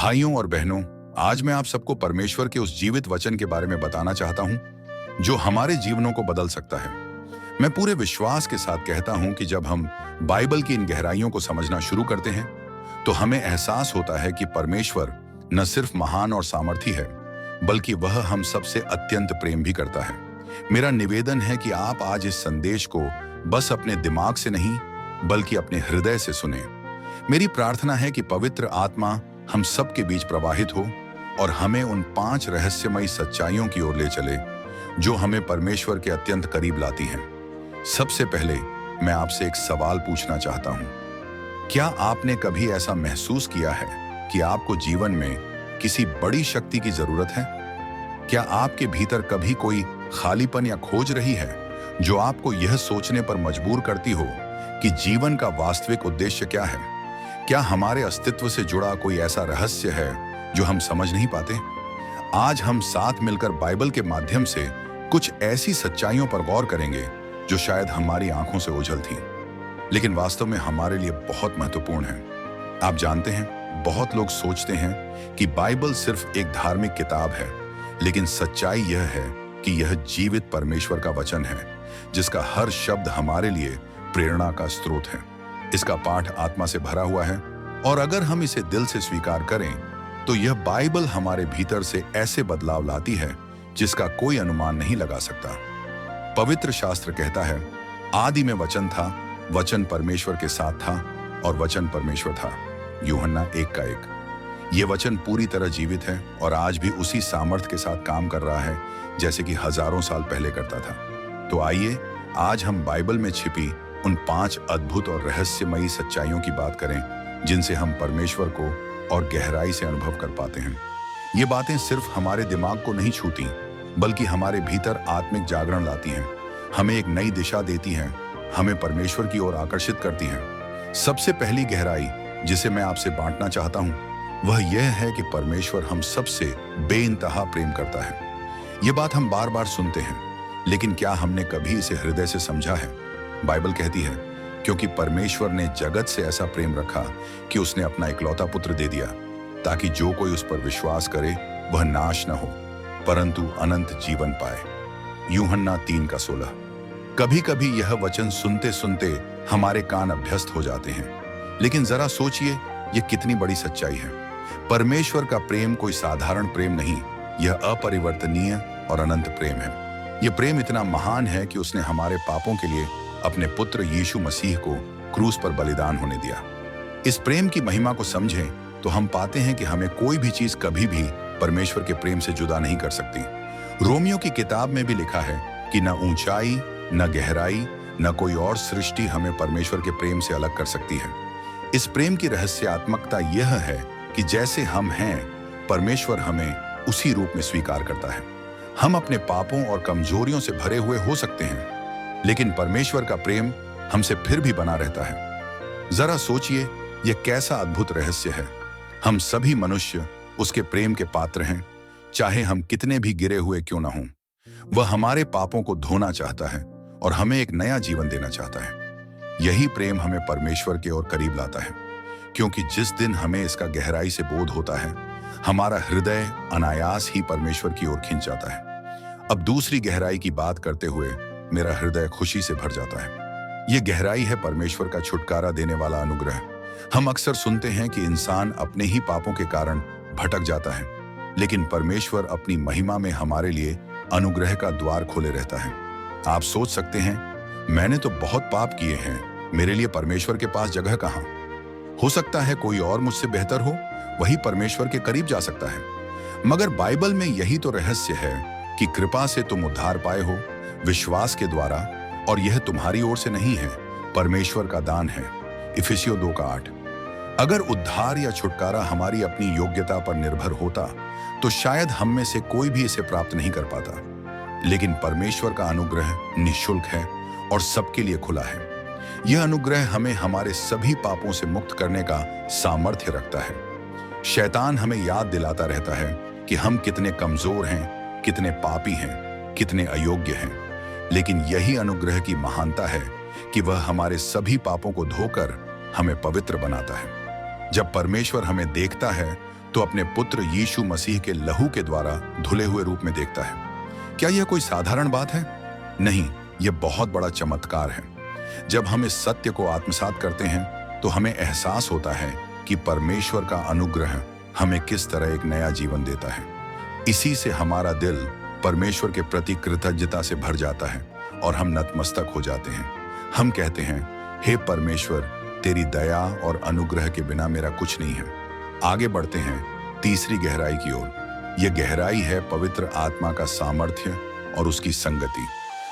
भाइयों और बहनों, आज मैं आप सबको परमेश्वर के उस जीवित वचन के बारे में बताना चाहता हूं जो हमारे जीवनों को बदल सकता है। मैं पूरे विश्वास के साथ कहता हूं कि जब हम बाइबल की इन गहराइयों को समझना शुरू करते हैं तो हमें एहसास होता है कि परमेश्वर न सिर्फ महान और सामर्थी है, बल्कि वह हम सबसे अत्यंत प्रेम भी करता है। मेरा निवेदन है कि आप आज इस संदेश को बस अपने दिमाग से नहीं, बल्कि अपने हृदय से सुने। मेरी प्रार्थना है कि पवित्र आत्मा हम सबके बीच प्रवाहित हो और हमें उन 5 रहस्यमयी सच्चाइयों की ओर ले चले जो हमें परमेश्वर के अत्यंत करीब लाती हैं। सबसे पहले मैं आपसे एक सवाल पूछना चाहता हूं। क्या आपने कभी ऐसा महसूस किया है कि आपको जीवन में किसी बड़ी शक्ति की जरूरत है? क्या आपके भीतर कभी कोई खालीपन या खोज रही है जो आपको यह सोचने पर मजबूर करती हो कि जीवन का वास्तविक उद्देश्य क्या है? क्या हमारे अस्तित्व से जुड़ा कोई ऐसा रहस्य है जो हम समझ नहीं पाते? आज हम साथ मिलकर बाइबल के माध्यम से कुछ ऐसी सच्चाइयों पर गौर करेंगे जो शायद हमारी आंखों से ओझल थीं, लेकिन वास्तव में हमारे लिए बहुत महत्वपूर्ण है। आप जानते हैं, बहुत लोग सोचते हैं कि बाइबल सिर्फ एक धार्मिक किताब है, लेकिन सच्चाई यह है कि यह जीवित परमेश्वर का वचन है जिसका हर शब्द हमारे लिए प्रेरणा का स्रोत है। इसका पाठ आत्मा से भरा हुआ है और अगर हम इसे दिल से स्वीकार करें तो यह बाइबल हमारे भीतर से ऐसे बदलाव लाती है जिसका कोई अनुमान नहीं लगा सकता। पवित्र शास्त्र कहता है, आदि में वचन था, वचन परमेश्वर के साथ था और वचन परमेश्वर था। यूहन्ना 1:1। यह वचन पूरी तरह जीवित है और आज भी उसी सामर्थ्य के साथ काम कर रहा है जैसे कि हजारों साल पहले करता था। तो आइए आज हम बाइबल में छिपी उन 5 अद्भुत और रहस्यमयी सच्चाइयों की बात करें जिनसे हम परमेश्वर को और गहराई से अनुभव कर पाते हैं। ये बातें सिर्फ हमारे दिमाग को नहीं छूती, बल्कि हमारे भीतर आत्मिक जागरण लाती हैं, हमें एक नई दिशा देती हैं, हमें परमेश्वर की ओर आकर्षित करती हैं। सबसे पहली गहराई जिसे मैं आपसे बांटना चाहता हूं वह यह है कि परमेश्वर हम सबसे बेइंतहा प्रेम करता है। ये बात हम बार बार सुनते हैं, लेकिन क्या हमने कभी इसे हृदय से समझा है? बाइबल कहती है, क्योंकि परमेश्वर ने जगत से ऐसा प्रेम रखा कि उसने अपना इकलौता पुत्र दे दिया, ताकि जो कोई उस पर विश्वास करे वह नाश न हो, परंतु अनंत जीवन पाए। यूहन्ना 3:16। कभी कभी यह वचन सुनते सुनते हमारे कान अभ्यस्त हो जाते हैं, लेकिन जरा सोचिए यह कितनी बड़ी सच्चाई है। परमेश्वर का प्रेम कोई साधारण प्रेम नहीं, यह अपरिवर्तनीय और अनंत प्रेम है। यह प्रेम इतना महान है कि उसने हमारे पापों के लिए अपने पुत्र यीशु मसीह को क्रूस पर बलिदान होने दिया। इस प्रेम की महिमा को समझें तो हम पाते हैं कि हमें कोई भी चीज कभी भी परमेश्वर के प्रेम से जुदा नहीं कर सकती। रोमियो की किताब में भी लिखा है कि न ऊंचाई, न गहराई, न कोई और सृष्टि हमें परमेश्वर के प्रेम से अलग कर सकती है। इस प्रेम की रहस्यात्मकता यह है कि जैसे हम हैं, परमेश्वर हमें उसी रूप में स्वीकार करता है। हम अपने पापों और कमजोरियों से भरे हुए हो सकते हैं, लेकिन परमेश्वर का प्रेम हमसे फिर भी बना रहता है। जरा सोचिए, यह कैसा अद्भुत रहस्य है। हम सभी मनुष्य उसके प्रेम के पात्र हैं, चाहे हम कितने भी गिरे हुए क्यों ना हों। वह हमारे पापों को धोना चाहता है और हमें एक नया जीवन देना चाहता है। यही प्रेम हमें परमेश्वर के ओर करीब लाता है, क्योंकि जिस दिन हमें इसका गहराई से बोध होता है, हमारा हृदय अनायास ही परमेश्वर की ओर खिंच जाता है। अब दूसरी गहराई की बात करते हुए मेरा हृदय खुशी से भर जाता है। यह गहराई है परमेश्वर का छुटकारा देने वाला अनुग्रह। हम अक्सर सुनते हैं कि इंसान अपने ही पापों के कारण भटक जाता है, लेकिन परमेश्वर अपनी महिमा में हमारे लिए अनुग्रह का द्वार खोले रहता है। आप सोच सकते हैं, मैंने तो बहुत पाप किए हैं, मेरे लिए परमेश्वर के पास जगह कहां? हो सकता है कोई और मुझसे बेहतर हो, वही परमेश्वर के करीब जा सकता है। मगर बाइबल में यही तो रहस्य है कि कृपा से तुम उद्धार पाए हो, विश्वास के द्वारा, और यह तुम्हारी ओर से नहीं है, परमेश्वर का दान है। इफिसियों 2:8। अगर उद्धार या छुटकारा हमारी अपनी योग्यता पर निर्भर होता तो शायद हम में से कोई भी इसे प्राप्त नहीं कर पाता, लेकिन परमेश्वर का अनुग्रह निःशुल्क है और सबके लिए खुला है। यह अनुग्रह हमें हमारे सभी पापों से मुक्त करने का सामर्थ्य रखता है। शैतान हमें याद दिलाता रहता है कि हम कितने कमजोर हैं, कितने पापी हैं, कितने अयोग्य हैं, लेकिन यही अनुग्रह की महानता है कि वह हमारे सभी पापों को धोकर हमें पवित्र बनाता है। जब परमेश्वर हमें देखता है तो अपने पुत्र यीशु मसीह के लहू के द्वारा धुले हुए रूप में देखता है। क्या यह कोई साधारण बात है? नहीं, यह बहुत बड़ा चमत्कार है। जब हम इस सत्य को आत्मसात करते हैं तो हमें एहसास होता है कि परमेश्वर का अनुग्रह हमें किस तरह एक नया जीवन देता है। इसी से हमारा दिल परमेश्वर के प्रति कृतज्ञता से भर जाता है और हम नतमस्तक हो जाते हैं। हम कहते हैं, हे परमेश्वर, तेरी दया और अनुग्रह के बिना मेरा कुछ नहीं है। आगे बढ़ते हैं तीसरी गहराई की ओर। यह गहराई है पवित्र आत्मा का सामर्थ्य और उसकी संगति।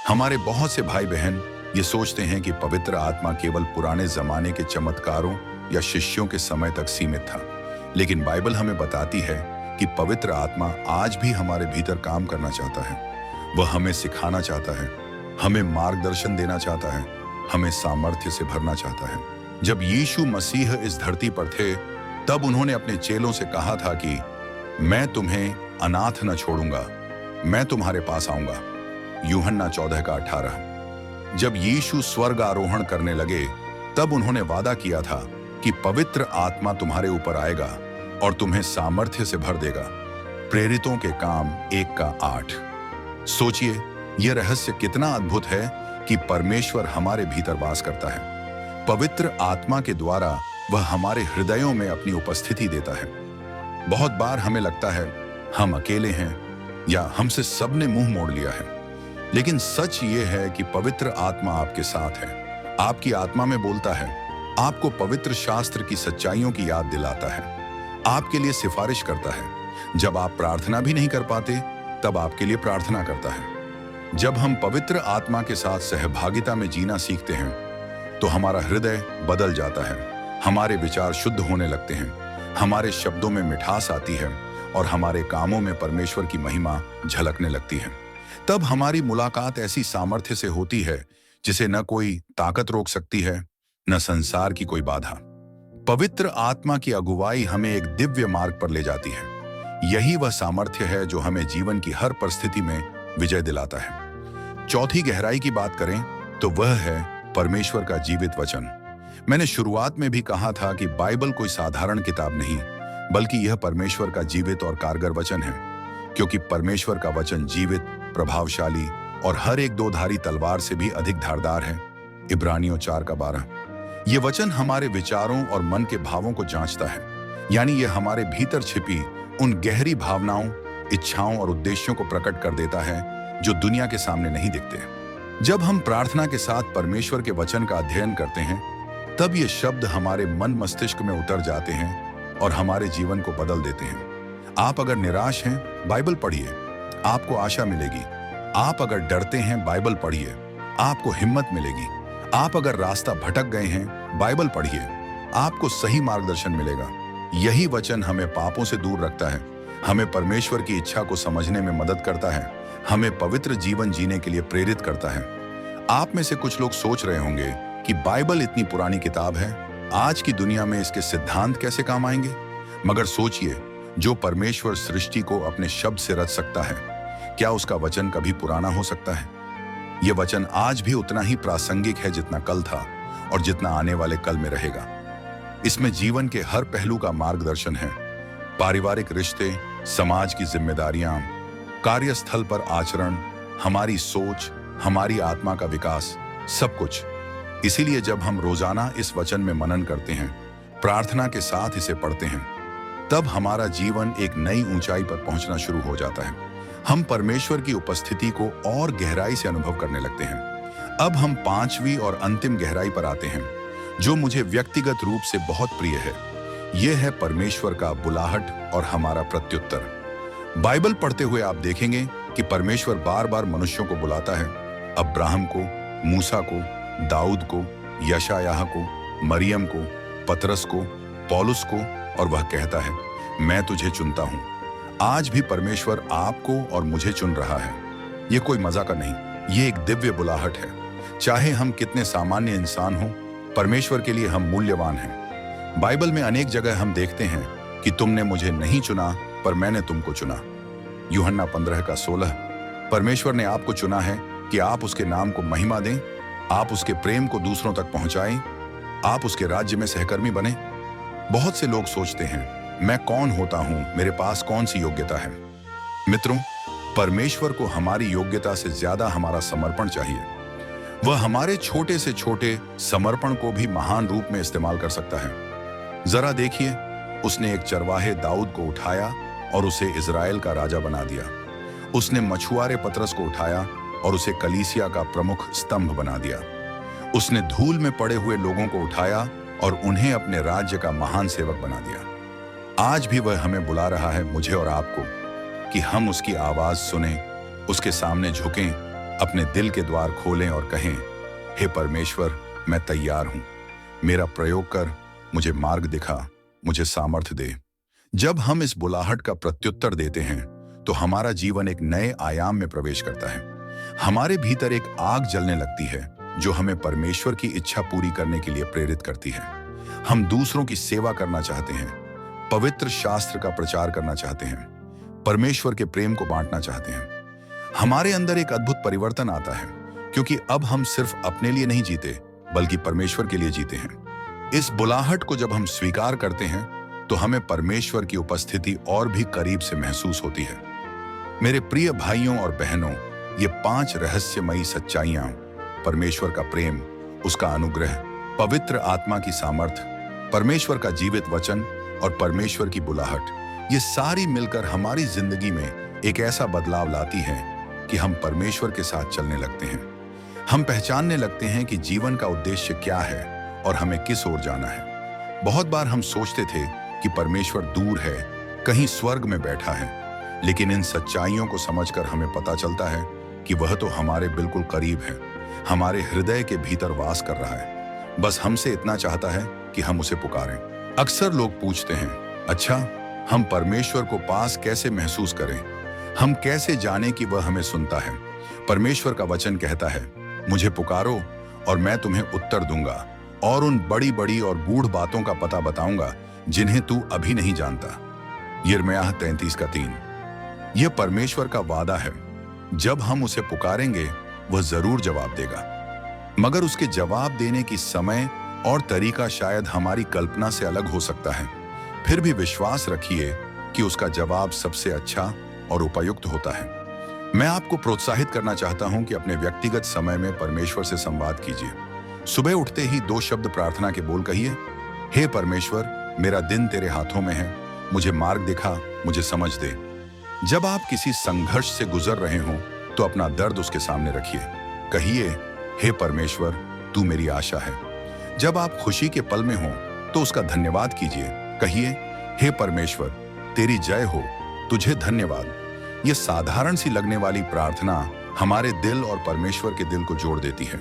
हमारे बहुत से भाई बहन ये सोचते हैं कि पवित्र आत्मा केवल पुराने जमाने के चमत्कारों या शिष्यों के समय तक सीमित था, लेकिन बाइबल हमें बताती है कि पवित्र आत्मा आज भी हमारे भीतर काम करना चाहता है। वह हमें सिखाना चाहता है, हमें मार्गदर्शन देना चाहता है, हमें सामर्थ्य से भरना चाहता है। जब यीशु मसीह इस धरती पर थे तब उन्होंने अपने चेलों से कहा था कि मैं तुम्हें अनाथ न छोड़ूंगा, मैं तुम्हारे पास आऊंगा। यूहन्ना 14:18। जब यीशु स्वर्ग आरोहण करने लगे तब उन्होंने वादा किया था कि पवित्र आत्मा तुम्हारे ऊपर आएगा और तुम्हें सामर्थ्य से भर देगा। प्रेरितों के काम 1:8। सोचिए, यह रहस्य कितना अद्भुत है कि परमेश्वर हमारे भीतर वास करता है। पवित्र आत्मा के द्वारा वह हमारे हृदयों में अपनी उपस्थिति देता है। बहुत बार हमें लगता है हम अकेले हैं या हमसे सबने मुंह मोड़ लिया है, लेकिन सच ये है कि पवित्र आत्मा आपके साथ है, आपकी आत्मा में बोलता है, आपको पवित्र शास्त्र की सच्चाइयों की याद दिलाता है, आपके लिए सिफारिश करता है। जब आप प्रार्थना भी नहीं कर पाते तब आपके लिए प्रार्थना करता है। जब हम पवित्र आत्मा के साथ सहभागिता में जीना सीखते हैं तो हमारा हृदय बदल जाता है, हमारे विचार शुद्ध होने लगते हैं, हमारे शब्दों में मिठास आती है और हमारे कामों में परमेश्वर की महिमा झलकने लगती है। तब हमारी मुलाकात ऐसी सामर्थ्य से होती है जिसे न कोई ताकत रोक सकती है, न संसार की कोई बाधा। पवित्र आत्मा की अगुवाई हमें एक दिव्य मार्ग पर ले जाती है। यही वह सामर्थ्य है जो हमें जीवन की हर परिस्थिति में विजय दिलाता है। चौथी गहराई की बात करें तो वह है परमेश्वर का जीवित वचन। मैंने शुरुआत में भी कहा था कि बाइबल कोई साधारण किताब नहीं, बल्कि यह परमेश्वर का जीवित और कारगर वचन है, क्योंकि परमेश्वर का वचन जीवित, प्रभावशाली और हर एक दो-धारी तलवार से भी अधिक धारदार है। इब्रानियों 4:12। यह वचन हमारे विचारों और मन के भावों को जांचता है, यानी यह हमारे भीतर छिपी उन गहरी भावनाओं, इच्छाओं और उद्देश्यों को प्रकट कर देता है जो दुनिया के सामने नहीं दिखते। जब हम प्रार्थना के साथ परमेश्वर के वचन का अध्ययन करते हैं तब ये शब्द हमारे मन मस्तिष्क में उतर जाते हैं और हमारे जीवन को बदल देते हैं। आप अगर निराश हैं, बाइबल पढ़िए, आपको आशा मिलेगी। आप अगर डरते हैं, बाइबल पढ़िए, आपको हिम्मत मिलेगी। आप अगर रास्ता भटक गए हैं, बाइबल पढ़िए, आपको सही मार्गदर्शन मिलेगा। यही वचन हमें पापों से दूर रखता है, हमें परमेश्वर की इच्छा को समझने में मदद करता है, हमें पवित्र जीवन जीने के लिए प्रेरित करता है। आप में से कुछ लोग सोच रहे होंगे कि बाइबल इतनी पुरानी किताब है, आज की दुनिया में इसके सिद्धांत कैसे काम आएंगे? मगर सोचिए, जो परमेश्वर सृष्टि को अपने शब्द से रच सकता है, क्या उसका वचन कभी पुराना हो सकता है? यह वचन आज भी उतना ही प्रासंगिक है जितना कल था और जितना आने वाले कल में रहेगा। इसमें जीवन के हर पहलू का मार्गदर्शन है। पारिवारिक रिश्ते, समाज की जिम्मेदारियां, कार्यस्थल पर आचरण, हमारी सोच, हमारी आत्मा का विकास, सब कुछ। इसीलिए जब हम रोजाना इस वचन में मनन करते हैं, प्रार्थना के साथ इसे पढ़ते हैं, तब हमारा जीवन एक नई ऊंचाई पर पहुंचना शुरू हो जाता है। हम परमेश्वर की उपस्थिति को और गहराई से अनुभव करने लगते हैं। अब हम पांचवी और अंतिम गहराई पर आते हैं, जो मुझे व्यक्तिगत रूप से बहुत प्रिय है। यह है परमेश्वर का बुलाहट और हमारा प्रत्युत्तर। बाइबल पढ़ते हुए आप देखेंगे कि परमेश्वर बार बार मनुष्यों को बुलाता है। अब्राहम को, मूसा को, दाऊद को, यशायाह को, मरियम को, पतरस को, पौलुस को, और वह कहता है, मैं तुझे चुनता हूं। आज भी परमेश्वर आपको और मुझे चुन रहा है। यह कोई मजाक नहीं, यह एक दिव्य बुलाहट है। चाहे हम कितने सामान्य इंसान हों, परमेश्वर के लिए हम मूल्यवान हैं। बाइबल में अनेक जगह हम देखते हैं कि तुमने मुझे नहीं चुना पर मैंने तुमको चुना। यूहन्ना 15:16। परमेश्वर ने आपको चुना है कि आप उसके नाम को महिमा दें, आप उसके प्रेम को दूसरों तक पहुंचाएं, आप उसके राज्य में सहकर्मी बने। बहुत से लोग सोचते हैं, मैं कौन होता हूं, मेरे पास कौन सी योग्यता है। मित्रों, परमेश्वर को हमारी योग्यता से ज्यादा हमारा समर्पण चाहिए। वह हमारे छोटे से छोटे समर्पण को भी महान रूप में इस्तेमाल कर सकता है। जरा देखिए, उसने एक चरवाहे दाऊद को उठाया और उसे इजराइल का राजा बना दिया। उसने मछुआरे पतरस को उठाया और उसे कलीसिया का प्रमुख स्तंभ बना दिया। उसने धूल में पड़े हुए लोगों को उठाया और उन्हें अपने राज्य का महान सेवक बना दिया। आज भी वह हमें बुला रहा है, मुझे और आपको, कि हम उसकी आवाज सुने, उसके सामने झुकें, अपने दिल के द्वार खोलें और कहें, हे परमेश्वर, मैं तैयार हूं, मेरा प्रयोग कर, मुझे मार्ग दिखा, मुझे सामर्थ्य दे। जब हम इस बुलाहट का प्रत्युत्तर देते हैं तो हमारा जीवन एक नए आयाम में प्रवेश करता है। हमारे भीतर एक आग जलने लगती है जो हमें परमेश्वर की इच्छा पूरी करने के लिए प्रेरित करती है। हम दूसरों की सेवा करना चाहते हैं, पवित्र शास्त्र का प्रचार करना चाहते हैं, परमेश्वर के प्रेम को बांटना चाहते हैं। हमारे अंदर एक अद्भुत परिवर्तन आता है, क्योंकि अब हम सिर्फ अपने लिए नहीं जीते बल्कि परमेश्वर के लिए जीते हैं। इस बुलाहट को जब हम स्वीकार करते हैं तो हमें परमेश्वर की उपस्थिति और भी करीब से महसूस होती है। मेरे प्रिय भाइयों और बहनों, ये 5 रहस्यमयी सच्चाइयां, परमेश्वर का प्रेम, उसका अनुग्रह, पवित्र आत्मा की सामर्थ्य, परमेश्वर का जीवित वचन और परमेश्वर की बुलाहट, ये सारी मिलकर हमारी जिंदगी में एक ऐसा बदलाव लाती हैं कि हम परमेश्वर के साथ चलने लगते हैं। हम पहचानने लगते हैं कि जीवन का उद्देश्य क्या है और हमें किस ओर जाना है। बहुत बार हम सोचते थे कि परमेश्वर दूर है, कहीं स्वर्ग में बैठा है, लेकिन इन सच्चाइयों को समझकर हमें पता चलता है कि वह तो हमारे बिल्कुल करीब है, हमारे हृदय के भीतर वास कर रहा है। बस हमसे इतना चाहता है कि हम उसे पुकारें। अक्सर लोग पूछते हैं, अच्छा, हम परमेश्वर को पास कैसे महसूस करें? हम कैसे जानें कि वह हमें सुनता है? परमेश्वर का वचन कहता है, मुझे पुकारो और मैं तुम्हें उत्तर दूंगा और उन बड़ी बड़ी और गूढ़ बातों का पता बताऊंगा जिन्हें तू अभी नहीं जानता। यिर्मयाह 33:3। यह परमेश्वर का वादा है। जब हम उसे पुकारेंगे वह जरूर जवाब देगा, मगर उसके जवाब देने की समय और तरीका शायद हमारी कल्पना से अलग हो सकता है। फिर भी विश्वास रखिए कि उसका जवाब सबसे अच्छा और उपयुक्त होता है। मैं आपको प्रोत्साहित करना चाहता हूं कि अपने व्यक्तिगत समय में परमेश्वर से संवाद कीजिए। सुबह उठते ही 2 शब्द प्रार्थना के बोल कहिए, हे परमेश्वर, मेरा दिन तेरे हाथों में है, मुझे मार्ग दिखा, मुझे समझ दे। जब आप किसी संघर्ष से गुजर रहे हो तो अपना दर्द उसके सामने रखिए। कहिए, हे परमेश्वर, तू मेरी आशा है। जब आप खुशी के पल में हो तो उसका धन्यवाद कीजिए। कहिए, हे परमेश्वर, तेरी जय हो, तुझे धन्यवाद। यह साधारण सी लगने वाली प्रार्थना हमारे दिल और परमेश्वर के दिल को जोड़ देती है।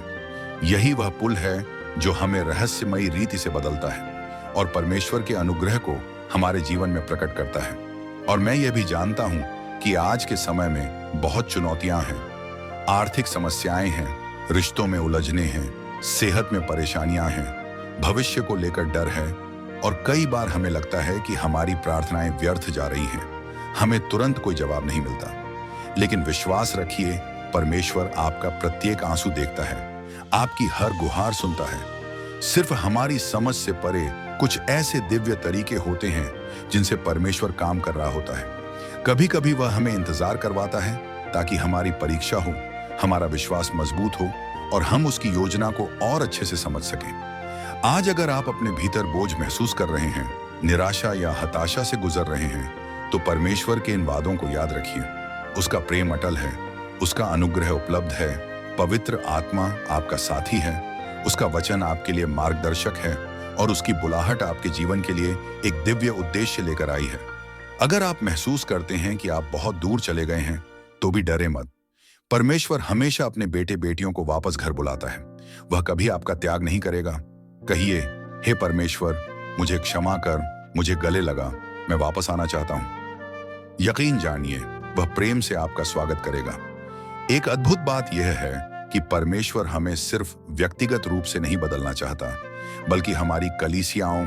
यही वह पुल है जो हमें रहस्यमयी रीति से बदलता है और परमेश्वर के अनुग्रह को हमारे जीवन में प्रकट करता है। और मैं यह भी जानता हूं कि आज के समय में बहुत चुनौतियां हैं, आर्थिक समस्याएं हैं, रिश्तों में उलझने हैं, सेहत में परेशानियां हैं, भविष्य को लेकर डर है और कई बार हमें लगता है कि हमारी प्रार्थनाएं व्यर्थ जा रही हैं। हमें तुरंत कोई जवाब नहीं मिलता, लेकिन विश्वास रखिए, परमेश्वर आपका प्रत्येक आंसू देखता है, आपकी हर गुहार सुनता है। सिर्फ हमारी समझ से परे कुछ ऐसे दिव्य तरीके होते हैं जिनसे परमेश्वर काम कर रहा होता है। कभी कभी वह हमें इंतजार करवाता है ताकि हमारी परीक्षा हो, हमारा विश्वास मजबूत हो और हम उसकी योजना को और अच्छे से समझ सकें। आज अगर आप अपने भीतर बोझ महसूस कर रहे हैं, निराशा या हताशा से गुजर रहे हैं, तो परमेश्वर के इन वादों को याद रखिए। उसका प्रेम अटल है, उसका अनुग्रह उपलब्ध है, पवित्र आत्मा आपका साथी है, उसका वचन आपके लिए मार्गदर्शक है और उसकी बुलाहट आपके जीवन के लिए एक दिव्य उद्देश्य लेकर आई है। अगर आप महसूस करते हैं कि आप बहुत दूर चले गए हैं, तो भी डरे मत। परमेश्वर हमेशा अपने बेटे बेटियों को वापस घर बुलाता है। वह कभी आपका त्याग नहीं करेगा। कहिए, हे परमेश्वर, मुझे क्षमा कर, मुझे गले लगा, मैं वापस आना चाहता हूं। यकीन जानिए, वह प्रेम से आपका स्वागत करेगा। एक अद्भुत बात यह है कि परमेश्वर हमें सिर्फ व्यक्तिगत रूप से नहीं बदलना चाहता, बल्कि हमारी कलीसियाओं,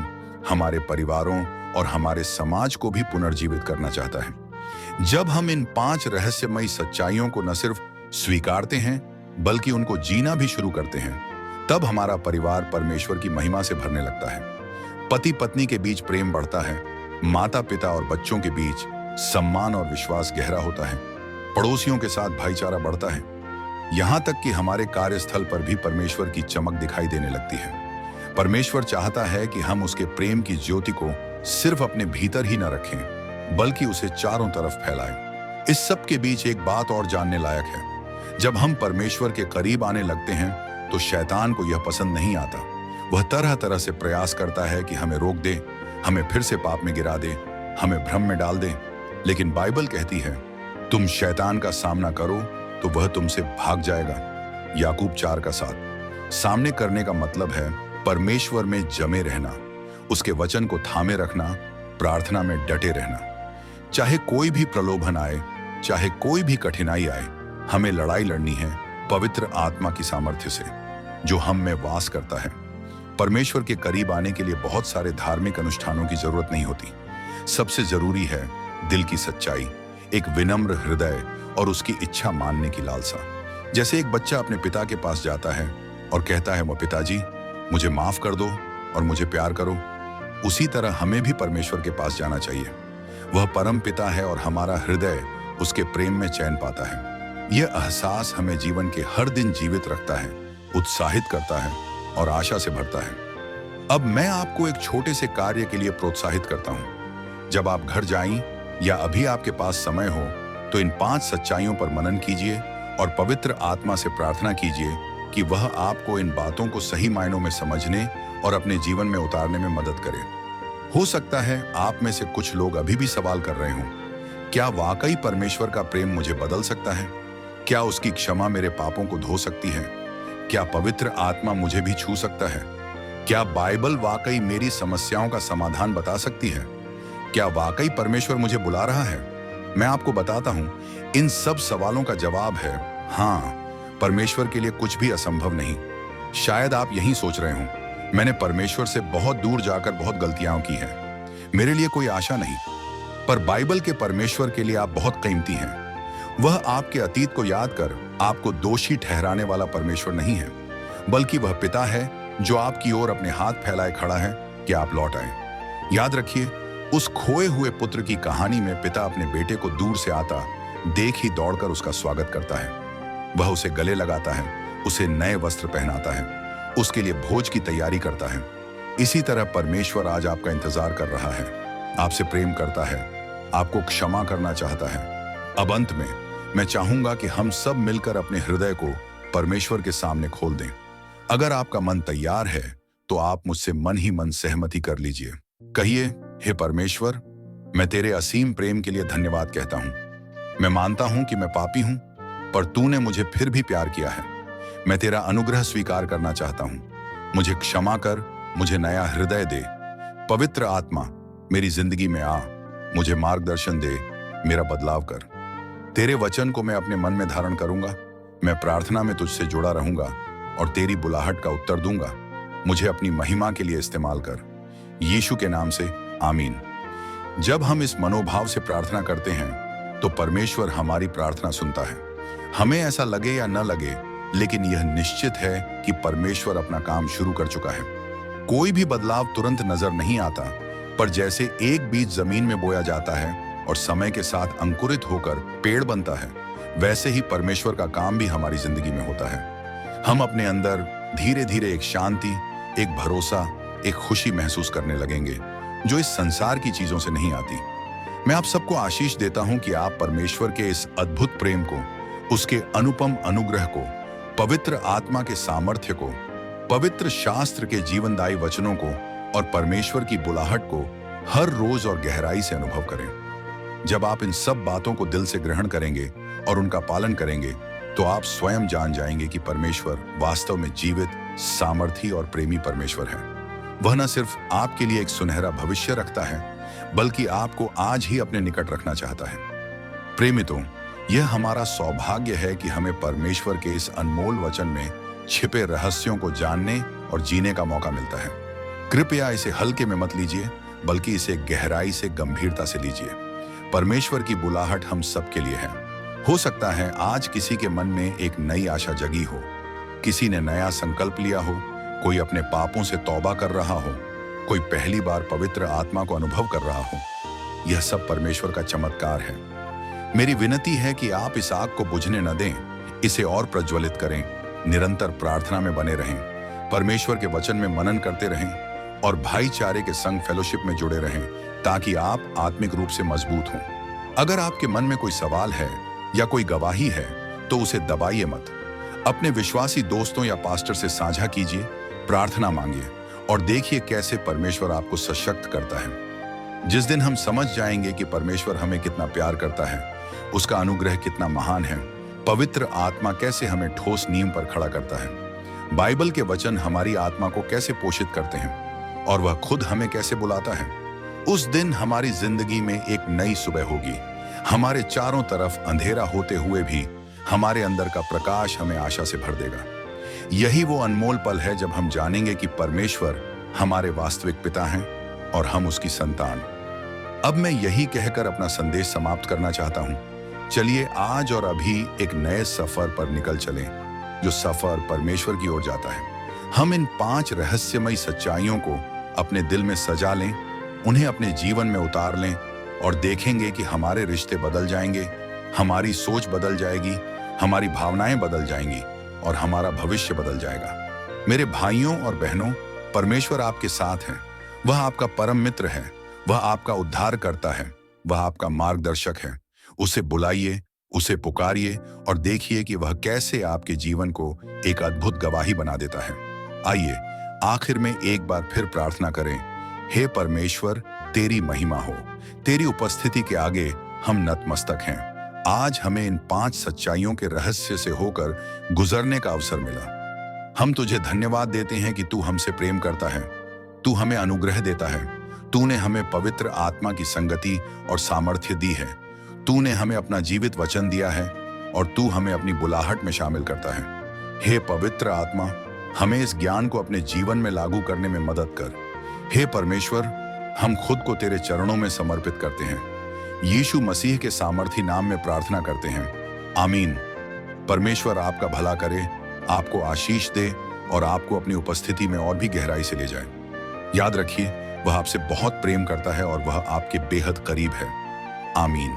हमारे परिवारों और हमारे समाज को भी पुनर्जीवित करना चाहता है। जब हम इन 5 रहस्यमयी सच्चाइयों को न सिर्फ स्वीकारते हैं बल्कि उनको जीना भी शुरू करते हैं, तब हमारा परिवार परमेश्वर की महिमा से भरने लगता है। पति पत्नी के बीच प्रेम बढ़ता है, माता पिता और बच्चों के बीच सम्मान और विश्वास गहरा होता है। पड़ोसियों के साथ भाईचारा बढ़ता है। यहाँ तक कि हमारे कार्यस्थल पर भी परमेश्वर की चमक दिखाई देने लगती है। परमेश्वर चाहता है कि हम उसके प्रेम की ज्योति को सिर्फ अपने भीतर ही न रखें, बल्कि उसे चारों तरफ फैलाएं। इस सब के बीच एक बात और जानने लायक है। जब हम परमेश्वर के करीब आने लगते हैं तो शैतान को यह पसंद नहीं आता। वह तरह तरह से प्रयास करता है कि हमें रोक दे, हमें फिर से पाप में गिरा दे, हमें भ्रम में डाल दे। लेकिन बाइबल कहती है, तुम शैतान का सामना करो तो वह तुमसे भाग जाएगा। याकूब 4:7। सामने करने का मतलब है परमेश्वर में जमे रहना, उसके वचन को थामे रखना, प्रार्थना में डटे रहना। चाहे कोई भी प्रलोभन आए, चाहे कोई भी कठिनाई आए, हमें लड़ाई लड़नी है पवित्र आत्मा की सामर्थ्य से जो हम में वास करता है। परमेश्वर के करीब आने के लिए बहुत सारे धार्मिक अनुष्ठानों की जरूरत नहीं होती। सबसे जरूरी है दिल की सच्चाई, एक विनम्र हृदय और उसकी इच्छा मानने की लालसा। जैसे एक बच्चा अपने पिता के पास जाता है और कहता है, वो पिताजी मुझे माफ कर दो और मुझे प्यार करो, उसी तरह हमें भी परमेश्वर के पास जाना चाहिए। वह परम पिता है और हमारा हृदय उसके प्रेम में चैन पाता है। यह एहसास हमें जीवन के हर दिन जीवित रखता है, उत्साहित करता है और आशा से भरता है। अब मैं आपको एक छोटे से कार्य के लिए प्रोत्साहित करता हूं। जब आप घर जाएं या अभी आपके पास समय हो तो इन 5 सच्चाइयों पर मनन कीजिए और पवित्र आत्मा से प्रार्थना कीजिए कि वह आपको इन बातों को सही मायनों में समझने और अपने जीवन में उतारने में मदद करे। हो सकता है आप में से कुछ लोग अभी भी सवाल कर रहे हों, क्या वाकई परमेश्वर का प्रेम मुझे बदल सकता है? क्या उसकी क्षमा मेरे पापों को धो सकती है? क्या पवित्र आत्मा मुझे भी छू सकता है? क्या बाइबल वाकई मेरी समस्याओं का समाधान बता सकती है? क्या वाकई परमेश्वर मुझे बुला रहा है? मैं आपको बताता हूं, इन सब सवालों का जवाब है हाँ। परमेश्वर के लिए कुछ भी असंभव नहीं। शायद आप यही सोच रहे हों, मैंने परमेश्वर से बहुत दूर जाकर बहुत गलतियां की हैं, मेरे लिए कोई आशा नहीं। पर बाइबल के परमेश्वर के लिए आप बहुत कीमती हैं। वह आपके अतीत को याद कर आपको दोषी ठहराने वाला परमेश्वर नहीं है, बल्कि वह पिता है जो आपकी ओर अपने हाथ फैलाए खड़ा है कि आप लौट आए। याद रखिए, उस खोए हुए पुत्र की कहानी में पिता अपने बेटे को दूर से आता देख ही दौड़कर उसका स्वागत करता है। वह उसे गले लगाता है, उसे नए वस्त्र पहनाता है, उसके लिए भोज की तैयारी करता है। इसी तरह परमेश्वर आज आपका इंतजार कर रहा है, आपसे प्रेम करता है, आपको क्षमा करना चाहता है। अब अंत में मैं चाहूंगा कि हम सब मिलकर अपने हृदय को परमेश्वर के सामने खोल दें। अगर आपका मन तैयार है तो आप मुझसे मन ही मन सहमति कर लीजिए। कहिए, हे परमेश्वर, मैं तेरे असीम प्रेम के लिए धन्यवाद कहता हूं। मैं मानता हूं कि मैं पापी हूं, पर तूने मुझे फिर भी प्यार किया है। मैं तेरा अनुग्रह स्वीकार करना चाहता हूं। मुझे क्षमा कर, मुझे नया हृदय दे। पवित्र आत्मा मेरी जिंदगी में आ, मुझे मार्गदर्शन दे, मेरा बदलाव कर। तेरे वचन को मैं अपने मन में धारण करूंगा। मैं प्रार्थना में तुझसे जुड़ा रहूंगा और तेरी बुलाहट का उत्तर दूंगा। मुझे अपनी महिमा के लिए इस्तेमाल कर। यीशु के नाम से आमीन। जब हम इस मनोभाव से प्रार्थना करते हैं तो परमेश्वर हमारी प्रार्थना सुनता है। हमें ऐसा लगे या न लगे, लेकिन यह निश्चित है कि परमेश्वर अपना काम शुरू कर चुका है। कोई भी बदलाव तुरंत नजर नहीं आता, पर जैसे एक बीज जमीन में बोया जाता है और समय के साथ अंकुरित होकर पेड़ बनता है, वैसे ही परमेश्वर का काम भी हमारी जिंदगी में होता है। हम अपने अंदर धीरे धीरे एक शांति, एक भरोसा, एक खुशी महसूस करने लगेंगे जो इस संसार की चीजों से नहीं आती। मैं आप सबको आशीष देता हूं कि आप परमेश्वर के इस अद्भुत प्रेम को, उसके अनुपम अनुग्रह को, पवित्र आत्मा के सामर्थ्य को, पवित्र शास्त्र के जीवनदायी वचनों को और परमेश्वर की बुलाहट को हर रोज और गहराई से अनुभव करें। जब आप इन सब बातों को दिल से ग्रहण करेंगे और उनका पालन करेंगे तो आप स्वयं जान जाएंगे कि परमेश्वर वास्तव में जीवित, सामर्थी और प्रेमी परमेश्वर है। वह न सिर्फ आपके लिए एक सुनहरा भविष्य रखता है, बल्कि आपको आज ही अपने निकट रखना चाहता है। प्रेमितों, यह हमारा सौभाग्य है कि हमें परमेश्वर के इस अनमोल वचन में छिपे रहस्यों को जानने और जीने का मौका मिलता है। कृपया इसे हल्के में मत लीजिए, बल्कि इसे गहराई से, गंभीरता से लीजिए। परमेश्वर की बुलाहट हम सबके लिए है। हो सकता है आज किसी के मन में एक नई आशा जगी हो, किसी ने नया संकल्प लिया हो, कोई अपने पापों से तौबा कर रहा हो, कोई पहली बार पवित्र आत्मा को अनुभव कर रहा हो। यह सब परमेश्वर का चमत्कार है। मेरी विनती है कि आप इस आग को बुझने न दें, इसे और प्रज्वलित करें, निरंतर प्रार्थना में बने रहें, परमेश्वर के वचन में मनन करते रहें और भाईचारे के संग फेलोशिप में जुड़े रहें, ताकि आप आत्मिक रूप से मजबूत हों। अगर आपके मन में कोई सवाल है या कोई गवाही है तो उसे दबाइए मत। अपने विश्वासी दोस्तों या पास्टर से साझा कीजिए, प्रार्थना मांगिए और देखिए कैसे परमेश्वर आपको सशक्त करता है। जिस दिन हम समझ जाएंगे कि परमेश्वर हमें कितना प्यार करता है, उसका अनुग्रह कितना महान है, पवित्र आत्मा कैसे हमें ठोस नींव पर खड़ा करता है, बाइबल के वचन हमारी आत्मा को कैसे पोषित करते हैं और वह खुद हमें कैसे बुलाता है, उस दिन हमारी जिंदगी में एक नई सुबह होगी। हमारे चारों तरफ अंधेरा होते हुए भी हमारे अंदर का प्रकाश हमें आशा से भर देगा। यही वो अनमोल पल है जब हम जानेंगे कि परमेश्वर हमारे वास्तविक पिता हैं और हम उसकी संतान। अब मैं यही कहकर अपना संदेश समाप्त करना चाहता हूं। चलिए आज और अभी एक नए सफर पर निकल चलें, जो सफर परमेश्वर की ओर जाता है। हम इन 5 रहस्यमयी सच्चाइयों को अपने दिल में सजा लें, उन्हें अपने जीवन में उतार लें और देखेंगे कि हमारे रिश्ते बदल जाएंगे, हमारी सोच बदल जाएगी, हमारी भावनाएं बदल जाएंगी और हमारा भविष्य बदल जाएगा। मेरे भाइयों और बहनों, परमेश्वर आपके साथ है। वह आपका परम मित्र है, वह आपका उद्धार करता है, वह आपका मार्गदर्शक है। उसे बुलाइए, उसे पुकारिए और देखिए कि वह कैसे आपके जीवन को एक अद्भुत गवाही बना देता है। आइए आखिर में एक बार फिर प्रार्थना करें। हे परमेश्वर, तेरी महिमा हो। तेरी उपस्थिति के आगे हम नतमस्तक हैं। आज हमें इन 5 सच्चाइयों के रहस्य से होकर गुजरने का अवसर मिला। हम तुझे धन्यवाद देते हैं कि तू हमसे प्रेम करता है, तू हमें अनुग्रह देता है, तूने हमें पवित्र आत्मा की संगति और सामर्थ्य दी है, तूने हमें अपना जीवित वचन दिया है और तू हमें अपनी बुलाहट में शामिल करता है। हे पवित्र आत्मा, हमें इस ज्ञान को अपने जीवन में लागू करने में मदद कर। हे परमेश्वर, हम खुद को तेरे चरणों में समर्पित करते हैं। यीशु मसीह के सामर्थी नाम में प्रार्थना करते हैं, आमीन। परमेश्वर आपका भला करे, आपको आशीष दे और आपको अपनी उपस्थिति में और भी गहराई से ले जाए। याद रखिए, वह आपसे बहुत प्रेम करता है और वह आपके बेहद करीब है। आमीन।